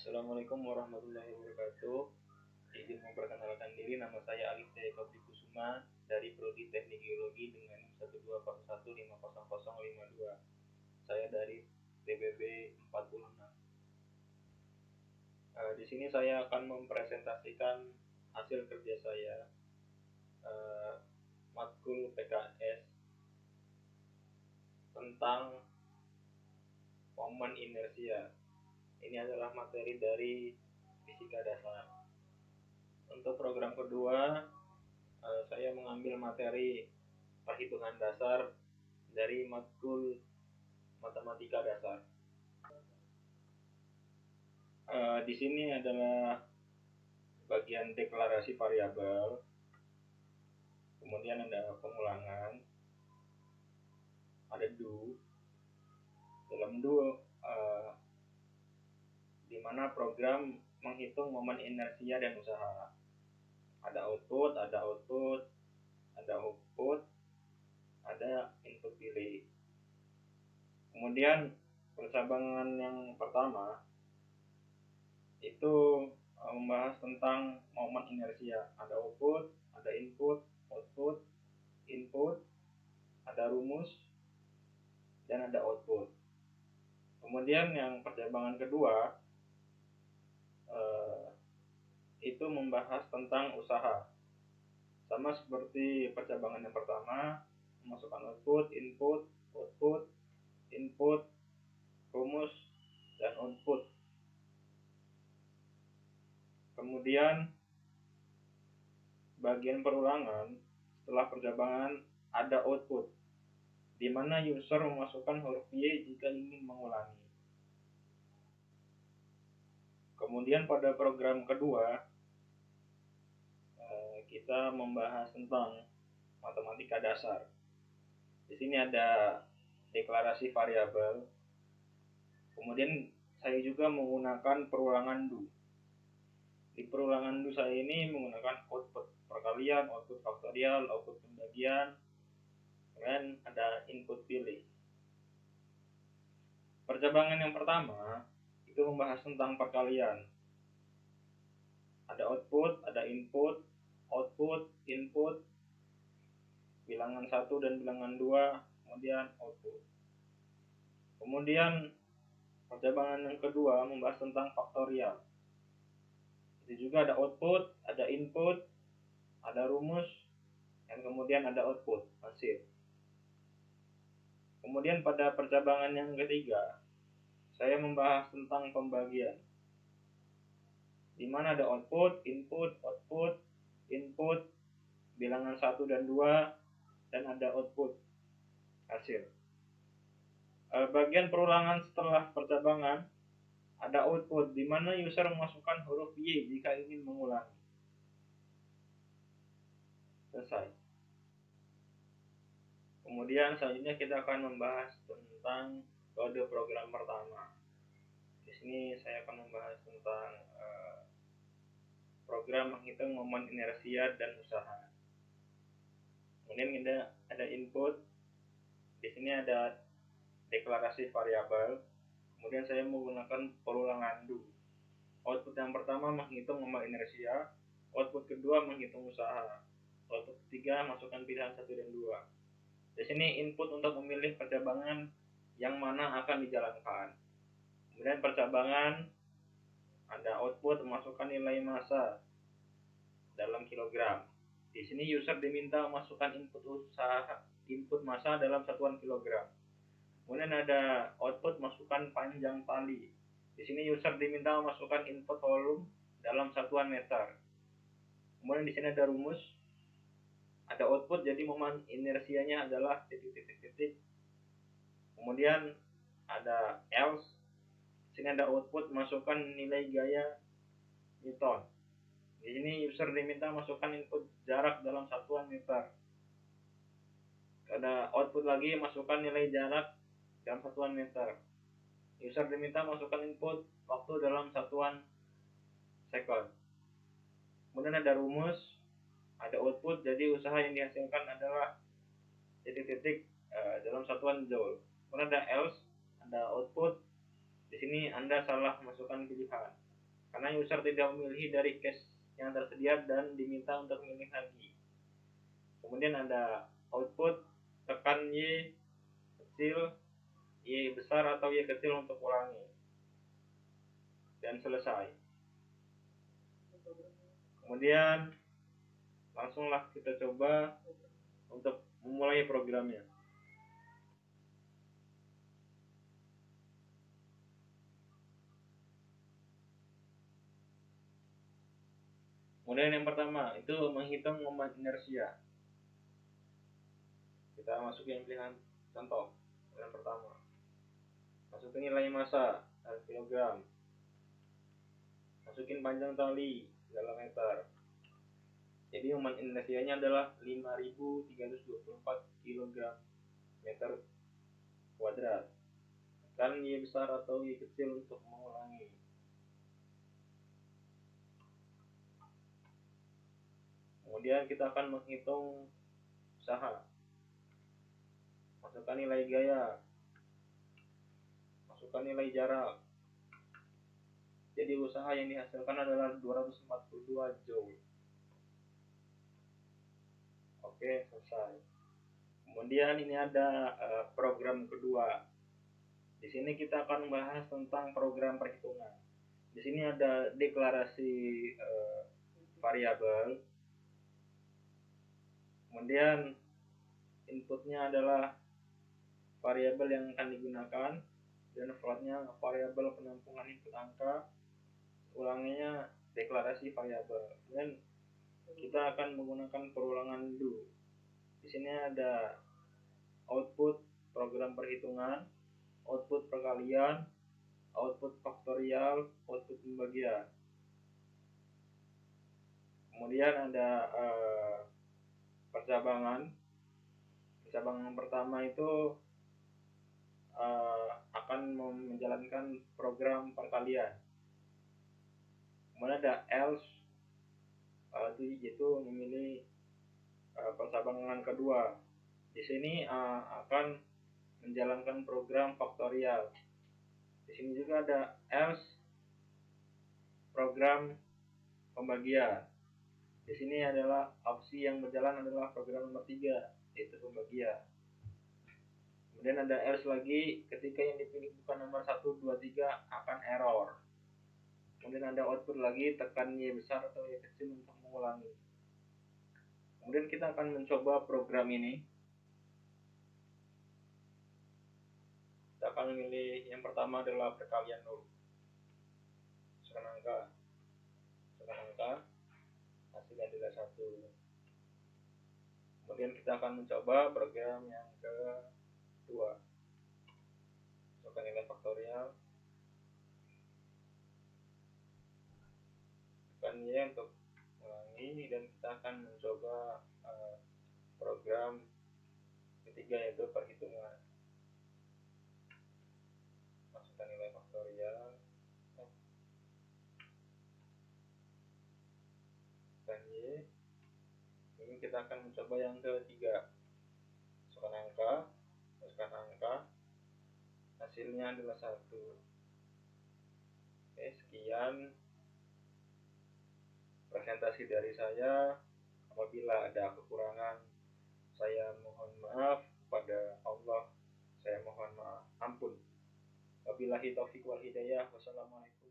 Assalamualaikum warahmatullahi wabarakatuh. Izin memperkenalkan diri, nama saya Alif Tayakabdi Kusuma dari Prodi Teknik Geologi dengan NIM 120150052. Saya dari TBB 46. Di sini saya akan mempresentasikan hasil kerja saya matkul PKS tentang momen inersia. Ini adalah materi dari fisika dasar. Untuk program kedua, saya mengambil materi perhitungan dasar dari matkul matematika dasar. Di sini adalah bagian deklarasi variabel, kemudian ada pengulangan, ada do. Dalam do, di mana program menghitung momen inersia dan usaha. Ada output, ada output, ada input pilih. Kemudian percabangan yang pertama itu membahas tentang momen inersia. Ada output, ada input, input, ada rumus, dan ada output. Kemudian yang percabangan kedua itu membahas tentang usaha. Sama seperti percabangan yang pertama, memasukkan output, input, rumus, dan output. Kemudian bagian perulangan setelah percabangan ada output, di mana user memasukkan huruf Y jika ingin mengulangi. Kemudian pada program kedua kita membahas tentang matematika dasar. Di sini ada deklarasi variabel. Kemudian saya juga menggunakan perulangan do. Di perulangan do saya ini menggunakan output perkalian, output faktorial, output pembagian, dan ada input pilih. Percabangan yang pertama itu membahas tentang perkalian. Ada output, ada input, input, bilangan 1 dan bilangan 2, kemudian output. Kemudian percabangan yang kedua membahas tentang faktorial. Itu juga ada output, ada input, ada rumus, dan kemudian ada output, hasil. Kemudian pada percabangan yang ketiga, saya membahas tentang pembagian, di mana ada output, input, bilangan 1 dan 2, dan ada output, hasil. Bagian perulangan setelah percabangan ada output, di mana user memasukkan huruf Y jika ingin mengulangi. Selesai. Kemudian selanjutnya kita akan membahas tentang kode program pertama. Di sini saya akan membahas tentang program menghitung momen inersia dan usaha. Kemudian ada input. Di sini ada deklarasi variabel. Kemudian saya menggunakan perulangan do. Output yang pertama menghitung momen inersia, output kedua menghitung usaha, output ketiga masukkan pilihan 1 dan 2. Di sini input untuk memilih percabangan yang mana akan dijalankan. Kemudian percabangan ada output memasukkan nilai massa dalam kilogram. Di sini user diminta memasukkan input massa dalam satuan kilogram. Kemudian ada output masukkan panjang tali. Di sini user diminta memasukkan input volume dalam satuan meter. Kemudian di sini ada rumus, ada output, jadi momen inersianya adalah titik. Kemudian ada else. Di sini ada output masukkan nilai gaya Newton. Di sini user diminta masukkan input jarak dalam satuan meter. Ada output lagi masukkan nilai jarak dalam satuan meter. User diminta masukkan input waktu dalam satuan second. Kemudian ada rumus, ada output, jadi usaha yang dihasilkan adalah titik dalam satuan joule. Kemudian ada else, ada output. Di sini Anda salah masukkan pilihan. karena user tidak memilih dari cache yang tersedia dan diminta untuk memilih lagi. Kemudian ada output, tekan Y kecil, Y besar atau Y kecil untuk ulangi, dan selesai. Kemudian langsunglah kita coba untuk memulai programnya. Kemudian yang pertama itu menghitung momen inersia. Kita masukin pilihan contoh. Yang pertama, masukin nilai massa kg, masukin panjang tali dalam meter. Jadi momen inersianya adalah 5.324 kg meter kuadrat. Kan Y besar atau Y kecil untuk mengulangi. Kemudian kita akan menghitung usaha. Masukkan nilai gaya, masukkan nilai jarak. Jadi usaha yang dihasilkan adalah 242 joule. Oke, selesai. Kemudian ini ada program kedua. Di sini kita akan membahas tentang program perhitungan. Di sini ada deklarasi variabel. Kemudian inputnya adalah variabel yang akan digunakan, dan floatnya variabel penampungan input angka, ulanginya deklarasi variabel. Dan kita akan menggunakan perulangan do. Di sini ada output program perhitungan, output perkalian, output faktorial, output pembagian. Kemudian ada percabangan. Percabangan pertama itu akan menjalankan program perkalian. Kemudian ada else, yaitu memilih percabangan kedua. Di sini akan menjalankan program faktorial. Di sini juga ada else program pembagian. Di sini adalah opsi yang berjalan adalah program nomor 3, yaitu pembagian. Kemudian ada else lagi, ketika yang dipilih bukan nomor 1, 2, 3 akan error. Kemudian ada output lagi, tekan Y besar atau Y kecil untuk mengulangi. Kemudian kita akan mencoba program ini. Kita akan memilih yang pertama adalah perkalian dulu. Masukkan angka, hasilnya adalah 1. Kemudian kita akan mencoba program yang kedua. Masukkan nilai faktorial, tekan Y untuk mengulangi, dan kita akan mencoba program ketiga, yaitu perhitungan. Masukkan nilai faktorial, tekan Y. Ini kita akan mencoba yang ketiga. Masukkan angka, hasilnya adalah 1. Oke, sekian presentasi dari saya. Apabila ada kekurangan, saya mohon maaf kepada Allah. Saya mohon maaf ampun. Wabillahi taufiq wal hidayah. Wassalamualaikum.